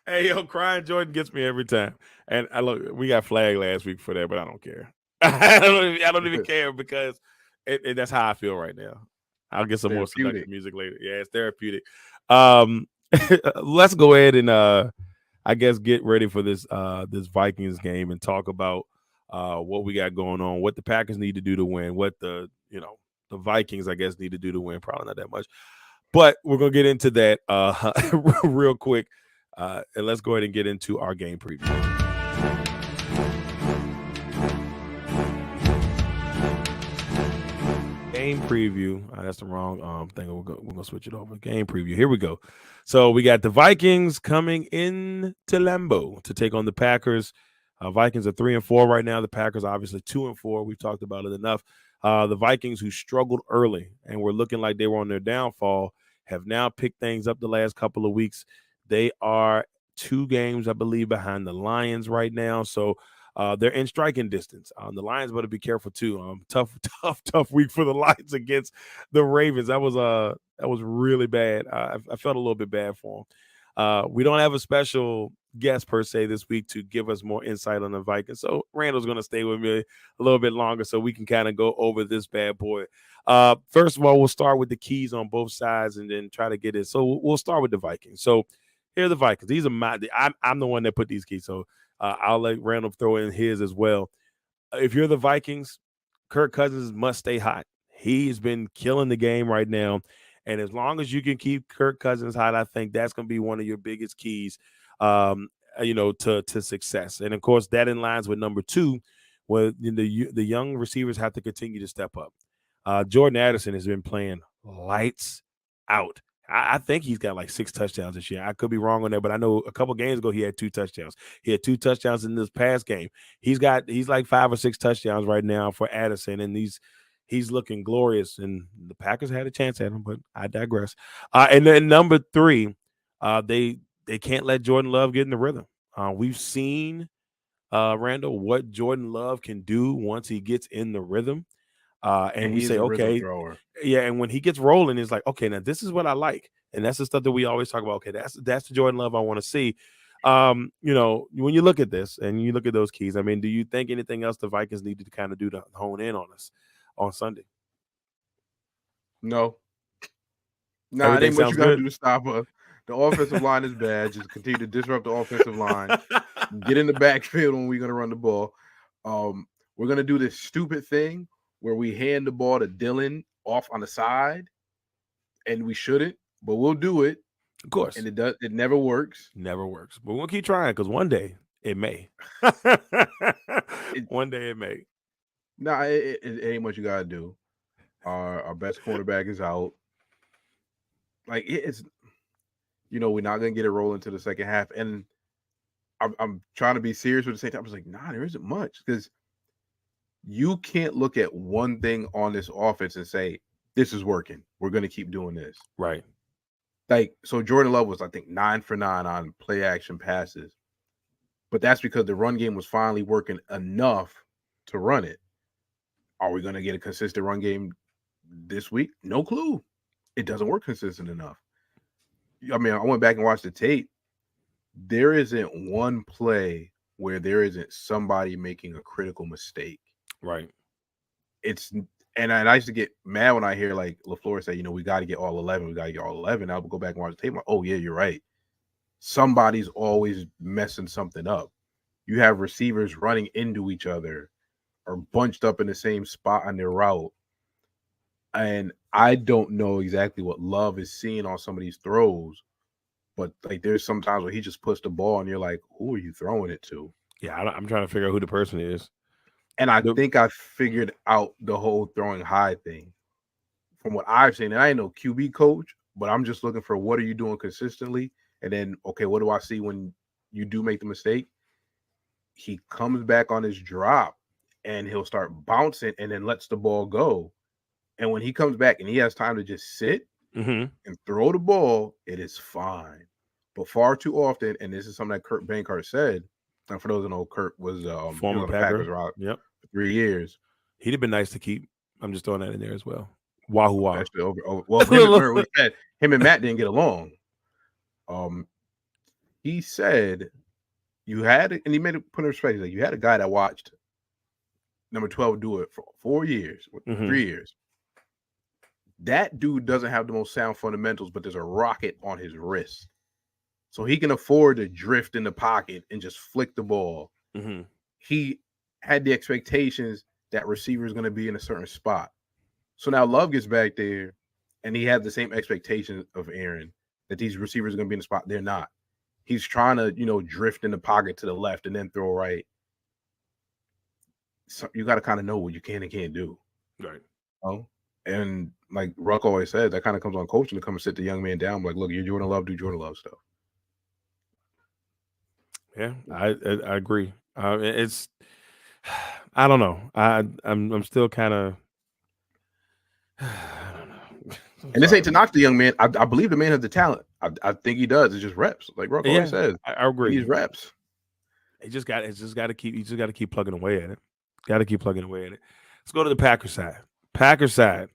Hey, yo, crying Jordan gets me every time. And we got flagged last week for that, but I don't care. I don't even care because that's how I feel right now. I'll get some more seductive music later. Yeah, it's therapeutic. Let's go ahead and I guess get ready for this Vikings game and talk about what we got going on, what the Packers need to do to win, what the Vikings, I guess, need to do to win. Probably not that much. But we're going to get into that real quick. And let's go ahead and get into our game preview. Game preview. That's the wrong thing. We're going to switch it over. Game preview. Here we go. So we got the Vikings coming in to Lambeau to take on the Packers. Vikings are 3-4 right now. The Packers obviously 2-4. We've talked about it enough. The Vikings, who struggled early and were looking like they were on their downfall, have now picked things up the last couple of weeks. They are 2 games, I believe, behind the Lions right now. So they're in striking distance. The Lions better be careful too. Tough week for the Lions against the Ravens. That was really bad. I felt a little bit bad for them. We don't have a special guest per se this week to give us more insight on the Vikings. So Randall's going to stay with me a little bit longer so we can kind of go over this bad boy. First of all, we'll start with the keys on both sides and then try to get it. So we'll start with the Vikings. So here are the Vikings. These are I'm the one that put these keys. So I'll let Randall throw in his as well. If you're the Vikings, Kirk Cousins must stay hot. He's been killing the game right now. And as long as you can keep Kirk Cousins hot, I think that's going to be one of your biggest keys, to success. And, of course, that in lines with number 2, where the young receivers have to continue to step up. Jordan Addison has been playing lights out. I think he's got like 6 touchdowns this year. I could be wrong on that, but I know a couple games ago he had 2 touchdowns. He had 2 touchdowns in this past game. He's like 5 or 6 touchdowns right now for Addison, and he's looking glorious. And the Packers had a chance at him, but I digress. And then number 3, they can't let Jordan Love get in the rhythm. We've seen Randall what Jordan Love can do once he gets in the rhythm. And we say, okay, yeah. And when he gets rolling, it's like, okay, now this is what I like. And that's the stuff that we always talk about. Okay, that's the Jordan Love I want to see. When you look at this and you look at those keys, I mean, do you think anything else the Vikings needed to kind of do to hone in on us on Sunday? No, it ain't what you got to do to stop us. The offensive line is bad. Just continue to disrupt the offensive line. Get in the backfield when we're going to run the ball. We're going to do this stupid thing where we hand the ball to Dylan off on the side, and we shouldn't, but we'll do it. Of course. And it never works. Never works. But we'll keep trying because one day it may. One day it may. No, it ain't what you got to do. Our best cornerback is out. Like, it's, we're not going to get it rolling to the second half. And I'm trying to be serious with the same time. I was like, nah, there isn't much because you can't look at one thing on this offense and say, this is working. We're going to keep doing this. Right. Like, so Jordan Love was, I think, 9 for 9 on play action passes. But that's because the run game was finally working enough to run it. Are we going to get a consistent run game this week? No clue. It doesn't work consistent enough. I mean, I went back and watched the tape. There isn't one play where there isn't somebody making a critical mistake. Right. And I used to get mad when I hear like LaFleur say, we got to get all 11. We got to get all 11. I'll go back and watch the tape. I'm like, oh, yeah, you're right. Somebody's always messing something up. You have receivers running into each other or bunched up in the same spot on their route. And I don't know exactly what Love is seeing on some of these throws, but like there's sometimes where he just puts the ball and you're like, who are you throwing it to? Yeah, I'm trying to figure out who the person is. And I think I figured out the whole throwing high thing from what I've seen. And I ain't no QB coach, but I'm just looking for what are you doing consistently? And then, okay, what do I see when you do make the mistake? He comes back on his drop and he'll start bouncing and then lets the ball go. And when he comes back and he has time to just sit Mm-hmm. and throw the ball, it is fine. But far too often, and this is something that Kurt Bankert said, and for those who know, Kurt was he was Former on the Packers Packer. route Yep. for 3 years. He'd have been nice to keep. I'm just throwing that in there as well. Wahoo Wah. Especially over well, him and Matt didn't get along. He said you had it, and he made it put in perspective. Like, you had a guy that watched number 12 do it for 4 years, 3 years. That dude doesn't have the most sound fundamentals, but there's a rocket on his wrist. So he can afford to drift in the pocket and just flick the ball. Mm-hmm. He had the expectations that receiver is going to be in a certain spot. So now Love gets back there, and he has the same expectations of Aaron that these receivers are going to be in the spot. They're not. He's trying to, drift in the pocket to the left and then throw right. So you got to kind of know what you can and can't do. Right. Oh, and like Ruck always says, that kind of comes on coaching to come and sit the young man down. Like, look, you're Jordan Love, do Jordan Love stuff. Yeah, I agree. It's I don't know. I'm still kind of I don't know. And this ain't to knock the young man. I believe the man has the talent. I think he does. It's just reps. Like Ruck always says, I agree. He needs reps. He just got to keep plugging away at it. Got to keep plugging away at it. Let's go to the Packers side. Packers side.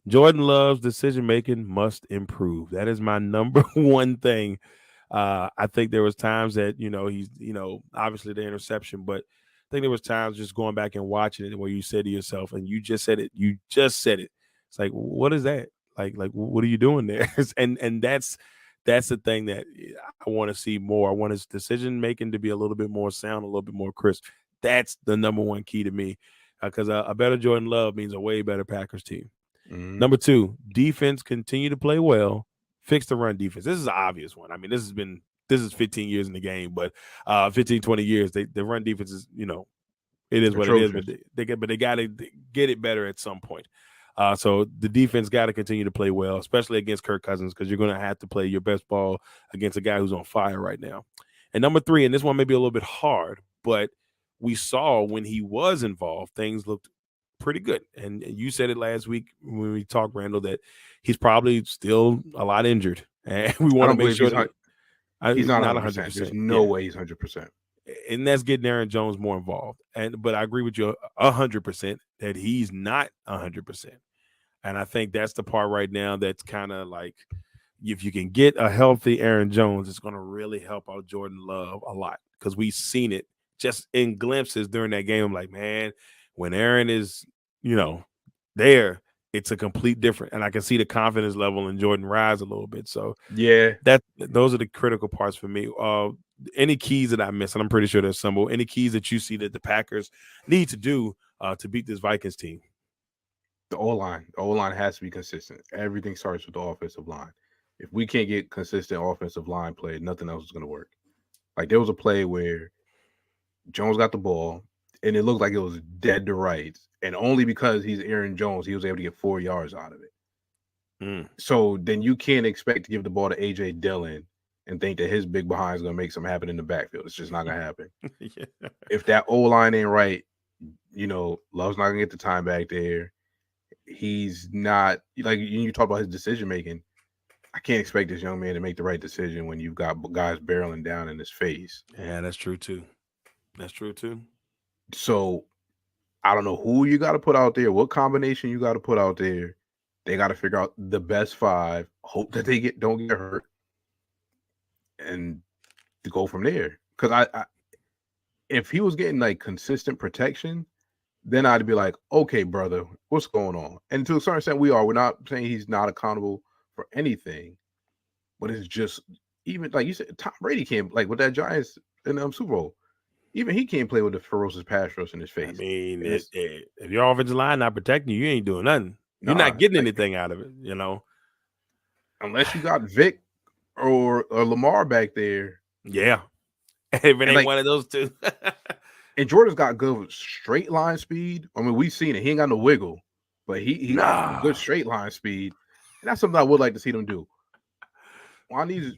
Jordan Love's decision making must improve. That is my number one thing. I think there was times that he's obviously the interception, but I think there was times just going back and watching it where you said to yourself, and you just said it. It's like, what is that? Like what are you doing there? and that's the thing that I want to see more. I want his decision making to be a little bit more sound, a little bit more crisp. That's the number one key to me, because a better Jordan Love means a way better Packers team. Mm-hmm. Number 2, defense continue to play well. Fix the run defense. This is an obvious one. I mean, this is 15 years in the game, but 15, 20 years, the run defense is, it is what it is, but they got to get it better at some point. So the defense got to continue to play well, especially against Kirk Cousins, because you're going to have to play your best ball against a guy who's on fire right now. And number 3, and this one may be a little bit hard, but we saw when he was involved, things looked pretty good. And you said it last week when we talked, Randell, that he's probably still a lot injured. And we want to make sure that he's not 100%. There's no way he's 100%. And that's getting Aaron Jones more involved. But I agree with you 100% that he's not 100%. And I think that's the part right now that's kind of like, if you can get a healthy Aaron Jones, it's going to really help out Jordan Love a lot, because we've seen it just in glimpses during that game. I'm like, man, when Aaron is, there, it's a complete different. And I can see the confidence level in Jordan rise a little bit. So yeah, those are the critical parts for me. Any keys that I missed, and I'm pretty sure there's some, but any keys that you see that the Packers need to do to beat this Vikings team? The O-line. The O-line has to be consistent. Everything starts with the offensive line. If we can't get consistent offensive line play, nothing else is going to work. Like, there was a play where Jones got the ball, and it looked like it was dead to rights. And only because he's Aaron Jones, he was able to get 4 yards out of it. So then you can't expect to give the ball to A.J. Dillon and think that his big behind is going to make something happen in the backfield. It's just not going to happen. Yeah. If that O-line ain't right, Love's not going to get the time back there. He's not, like, you talk about his decision making. I can't expect this young man to make the right decision when you've got guys barreling down in his face. Yeah, that's true too. So I don't know who you got to put out there, what combination you got to put out there. They got to figure out the best 5, hope that they don't get hurt, and to go from there. Because I if he was getting like consistent protection, then I'd be like, okay, brother, what's going on? And to a certain extent, we're not saying he's not accountable for anything, but it's just, even like you said, Tom Brady can't, like with that Giants in Super Bowl, even he can't play with the ferocious pass rush in his face. I mean, if your offensive line not protecting you, you ain't doing nothing. You're not getting anything out of it, Unless you got Vic or Lamar back there. Yeah. If it ain't one of those two. And Jordan's got good straight line speed. I mean, we've seen it. He ain't got no wiggle, but he got good straight line speed. And that's something I would like to see them do. Well, I need to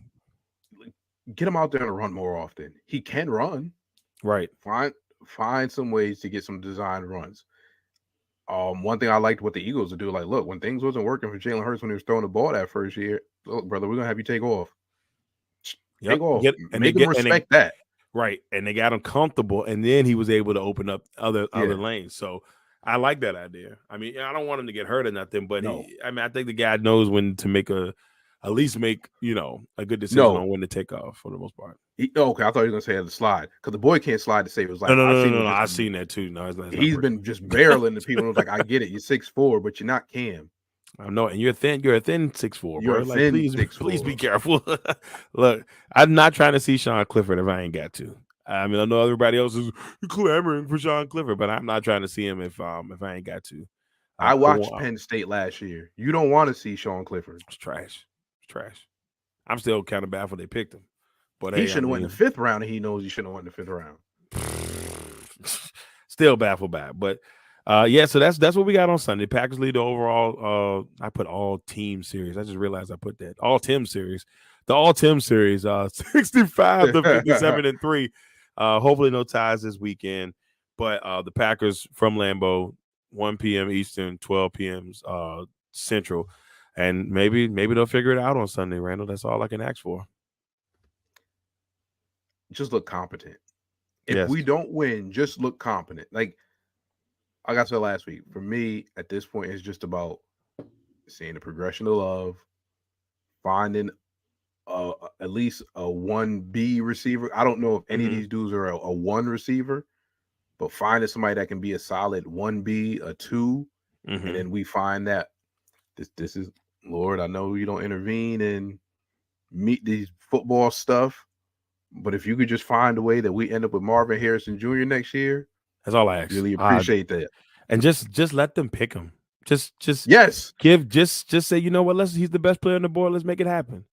get him out there to run more often. He can run. Right. Fine. find some ways to get some design runs. One thing I liked what the Eagles would do, like, look, when things wasn't working for Jalen Hurts when he was throwing the ball that first year, look, brother, we're gonna have you take off. Yep. Take off. And they Make them respect that. right, and they got him comfortable, and then he was able to open up other lanes. So I like that idea. I mean, I don't want him to get hurt or nothing, but I think the guy knows when to at least make a good decision on when to take off for the most part. Okay, I thought you were gonna say the slide because the boy can't slide to save his life. No, I've seen that too. No, it's he's been just barreling the people. And was like, I get it, you're 6'4", but you're not Cam. I know, and you're a thin 6'4", You're bro. Like, please be careful. Look, I'm not trying to see Sean Clifford if I ain't got to. I mean, I know everybody else is clamoring for Sean Clifford, but I'm not trying to see him if I ain't got to. I watched Penn State last year. You don't want to see Sean Clifford. It's trash. I'm still kind of baffled they picked him. But he shouldn't have went in the 5th round, and he knows he shouldn't have went in the 5th round. Still baffled by it. But so that's what we got on Sunday. Packers lead the overall. I put all team series. I just realized I put that all Tim series. The all Tim series, 65-57-3. Hopefully no ties this weekend. But the Packers from Lambeau, 1 p.m. Eastern, 12 p.m. Central, and maybe they'll figure it out on Sunday. Randall, that's all I can ask for. Just look competent. If we don't win, just look competent. Like I said last week, for me at this point, it's just about seeing the progression of love, finding at least a 1B receiver. I don't know if any of these dudes are a 1 receiver, but finding somebody that can be a solid 1B, a 2, and then we find that this is, Lord, I know you don't intervene and meet these football stuff. But if you could just find a way that we end up with Marvin Harrison Jr. next year, that's all I ask. Really appreciate that. And just let them pick him. Just yes. Just say, you know what? He's the best player on the board. Let's make it happen.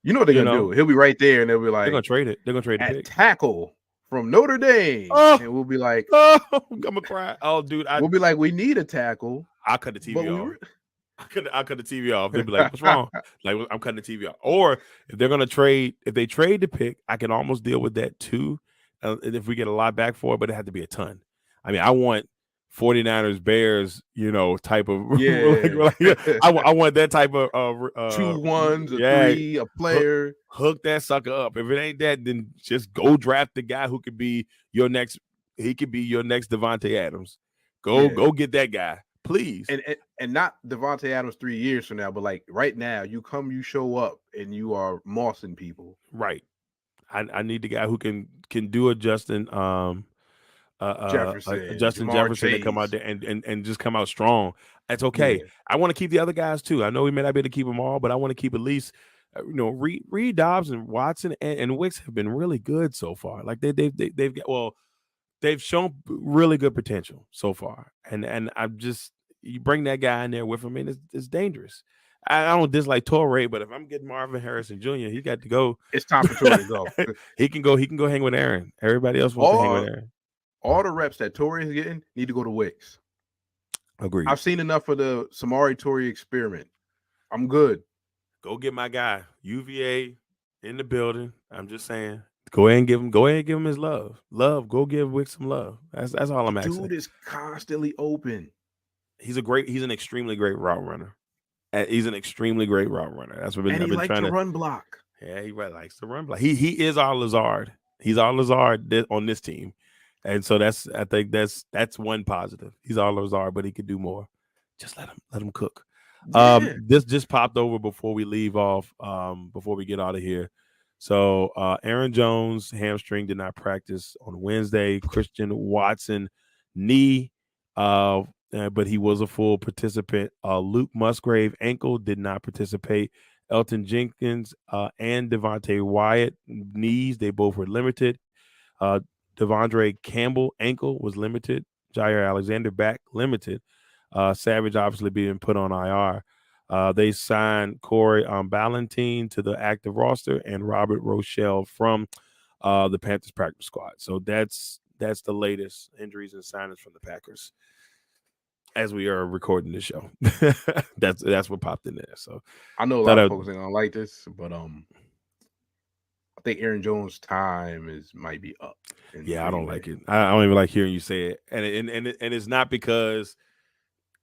You know what they're gonna do? He'll be right there, and they'll be like, they're gonna trade it. They're gonna trade at the pick. Tackle from Notre Dame, and we'll be like, I'm gonna cry. Oh, dude, we'll be like, we need a tackle. I'll cut the TV off. I'll cut the TV off. They'll be like, what's wrong? Like, I'm cutting the TV off. Or if they're going to trade, if they trade the pick, I can almost deal with that too. If we get a lot back for it, but it had to be a ton. I mean, I want 49ers, Bears, type of. I want that type of. 2 1s, a 3, a player. Hook that sucker up. If it ain't that, then just go draft the guy who could be your next. He could be your next Devontae Adams. Go get that guy. Please. And not Devontae Adams 3 years from now, but like right now, you show up and you are mossing people. Right. I need the guy who can do a Justin Jefferson to come out there and just come out strong. That's okay. Yeah. I want to keep the other guys too. I know we may not be able to keep them all, but I want to keep at least Reed Dobbs and Watson and Wicks have been really good so far. Like they've got they've shown really good potential so far. And I'm just, you bring that guy in there with him, and it's dangerous. I don't dislike Torrey, but if I'm getting Marvin Harrison Jr., he got to go. It's time for Torrey to go. He can go hang with Aaron. Everybody else wants to hang with Aaron. All the reps that Torrey is getting need to go to Wicks. Agreed. I've seen enough of the Samori Torrey experiment. I'm good. Go get my guy. UVA in the building. I'm just saying. Go ahead and give him his love. Go give Wicks some love. That's all I'm asking. Dude is constantly open. He's an extremely great route runner. He's an extremely great route runner. That's what I've been trying to run block. Yeah, he likes to run block. He is our Lazard. He's our Lazard on this team, and so I think that's one positive. He's our Lazard, but he could do more. Just let him cook. Yeah. This just popped over before we leave off. Before we get out of here. So Aaron Jones hamstring did not practice on Wednesday. Christian Watson knee. But he was a full participant. Luke Musgrave ankle did not participate. Elton Jenkins and Devontae Wyatt knees, they both were limited. Devondre Campbell ankle was limited. Jair Alexander back limited. Savage obviously being put on IR. They signed Corey Ballentine to the active roster and Robert Rochelle from the Panthers practice squad. So that's the latest injuries and signings from the Packers as we are recording this show. that's what popped in there. So I know a lot of folks ain't gonna like this, but I think Aaron Jones' time might be up in Yeah, I Green don't Bay. like it. I don't even like hearing you say it, and it's not because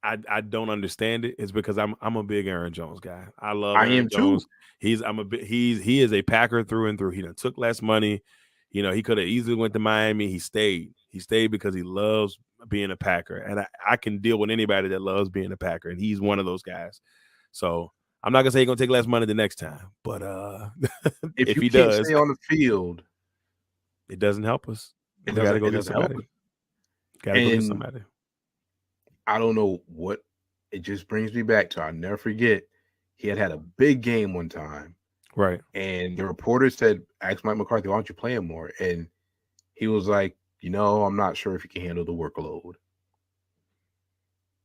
I don't understand it. It's because I'm a big Aaron Jones guy. I love I Aaron am too. Jones. He is a Packer through and through. He done took less money. You know, he could have easily went to Miami. He stayed. He stayed because he loves being a Packer, and I can deal with anybody that loves being a Packer, and he's one of those guys. So I'm not gonna say he's gonna take less money the next time, but If if you he can't does, stay on the field, it doesn't help us. it We got to doesn't go it get doesn't help somebody. us. Got to go get And somebody. I don't know what it just brings me back to. I'll never forget. He had a big game one time, Right. and the reporter said, "Ask Mike McCarthy, why don't you play him more?" And he was like, I'm not sure if he can handle the workload.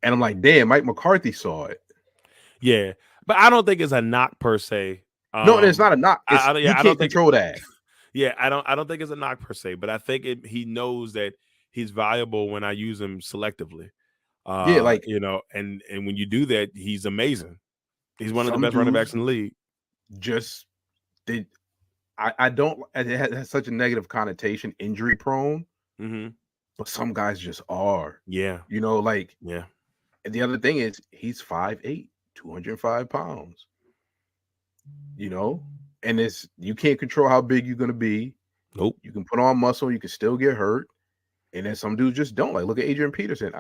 And I'm like, damn, Mike McCarthy saw it. Yeah, but I don't think it's a knock per se. No, it's not a knock. It's he I can't don't think. control that. Yeah, I don't think it's a knock per se, but I think he knows that he's valuable when I use him selectively. Yeah, like You know, and when you do that, he's amazing. He's one of the some best running dudes backs in the league. just they I don't it has such a negative connotation, injury prone, Mm-hmm. but some guys just are. Yeah, Like yeah. and the other thing is he's 5'8", 205 pounds. And it's you can't control how big you're gonna be. Nope. You can put on muscle, you can still get hurt. And then some dudes just don't. Like, look at Adrian Peterson.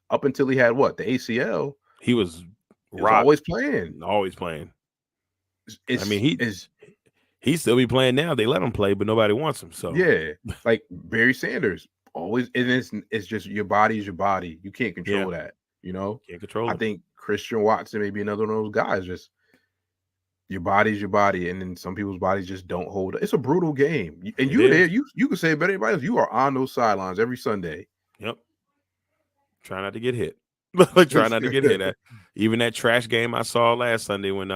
Up until he had what? The ACL, He was he was rock, always playing. always playing. I mean, It's he still be playing now. They let him play, but nobody wants him. So yeah, like Barry Sanders always, and it's just your body is your body. You can't control that. can't control I it. think Christian Watson may be another one of those guys. Just your body's your body, and then some people's bodies just don't hold. It's a brutal game, and It you were there. is. You can say it better than anybody else. You are on those sidelines every Sunday. Yep. Try not to get hit. Try not to get hit. Even that trash game I saw last Sunday when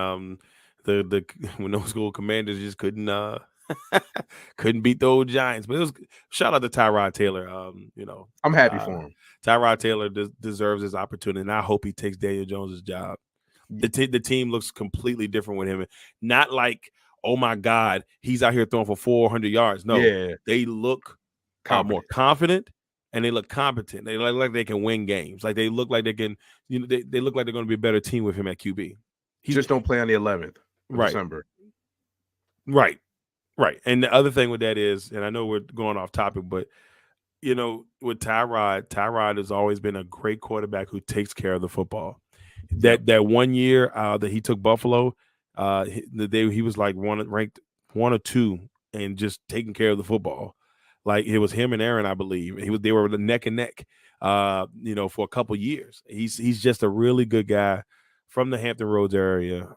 the when those school commanders just couldn't couldn't beat the old Giants. But it was shout out to Tyrod Taylor. I'm happy for him. Tyrod Taylor deserves his opportunity, and I hope he takes Daniel Jones's job. The team looks completely different with him. Not like, oh my God, he's out here throwing for 400 yards. No, they look more confident. And they look competent. They look like they can win games. Like they look like they can, they look like they're going to be a better team with him at QB. He just don't play on the 11th of December. Right. And the other thing with that is, and I know we're going off topic, but with Tyrod has always been a great quarterback who takes care of the football. That 1 year that he took Buffalo, he was like ranked 1 or 2 and just taking care of the football. Like it was him and Aaron, I believe. They were neck and neck, for a couple years. He's just a really good guy from the Hampton Roads area.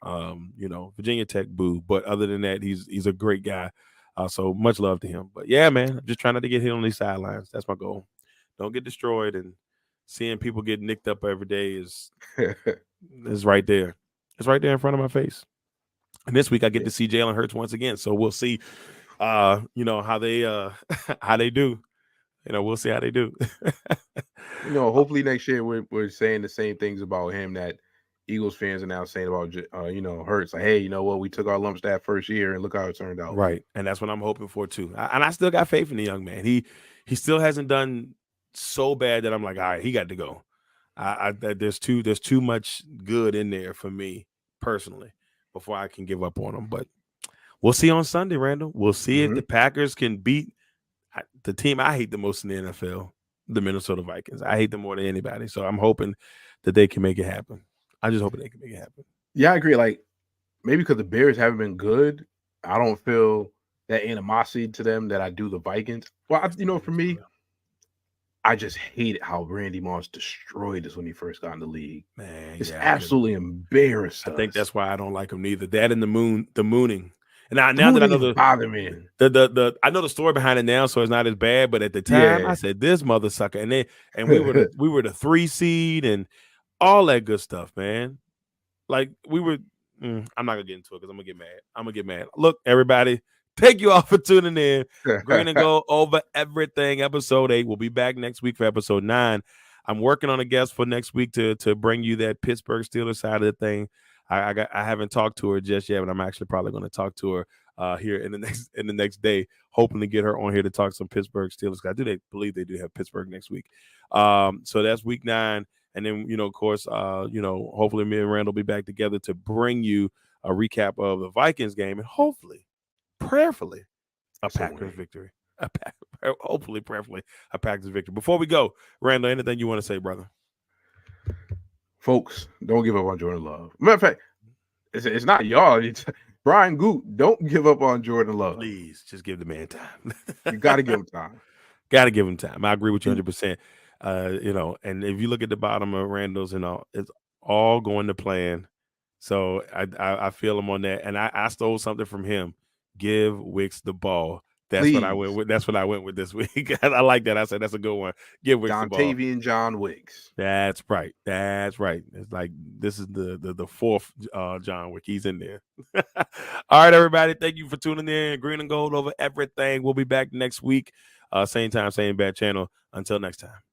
Virginia Tech, boo. But other than that, he's a great guy. So much love to him. But yeah, man, I'm just trying not to get hit on these sidelines. That's my goal. Don't get destroyed, and seeing people get nicked up every day is right there. It's right there in front of my face. And this week I get to see Jalen Hurts once again. So we'll see. How they how they do. We'll see how they do. Hopefully next year we're saying the same things about him that Eagles fans are now saying about Hurts. Like, hey, you know what? We took our lumps that first year, and look how it turned out. Right, and that's what I'm hoping for too. And I still got faith in the young man. He still hasn't done so bad that I'm like, all right, he got to go. There's too much good in there for me personally before I can give up on him. But we'll see on Sunday, Randall. We'll see if the Packers can beat the team I hate the most in the NFL, the Minnesota Vikings. I hate them more than anybody. So I'm hoping that they can make it happen. I'm just hoping they can make it happen. Yeah, I agree. Like maybe because the Bears haven't been good, I don't feel that animosity to them that I do the Vikings. Well, for me, I just hated how Randy Moss destroyed us when he first got in the league. Man, it's absolutely embarrassed. I think that's why I don't like him neither. That and the mooning. And now that I know bother me. I know the story behind it now, so it's not as bad. But at the time, I said this mother sucker, and we were the 3 seed and all that good stuff, man. Like we were. I'm not gonna get into it because I'm gonna get mad. Look, everybody, thank you all for tuning in. Green and Gold over everything. Episode 8. We'll be back next week for episode 9. I'm working on a guest for next week to bring you that Pittsburgh Steelers side of the thing. I haven't talked to her just yet, but I'm actually probably going to talk to her here in the next day, hoping to get her on here to talk some Pittsburgh Steelers. I believe they do have Pittsburgh next week. So that's week 9. And then, of course, hopefully me and Randall will be back together to bring you a recap of the Vikings game and hopefully, prayerfully, a Packers victory. Hopefully, prayerfully, a Packers victory. Before we go, Randall, anything you want to say, brother? Folks, don't give up on Jordan Love. Matter of fact, it's not y'all. It's Brian Goot. Don't give up on Jordan Love. Please, just give the man time. You got to give him time. Got to give him time. I agree with you 100%. And if you look at the bottom of Randall's it's all going to plan. So I feel him on that. And I stole something from him. Give Wicks the ball. That's what I went with. That's what I went with this week. I like that. I said that's a good one. Give Wicks the ball. Dontavian John Wicks. That's right. That's right. It's like this is the fourth John Wick. He's in there. All right, everybody. Thank you for tuning in. Green and gold over everything. We'll be back next week. Same time, same bad channel. Until next time.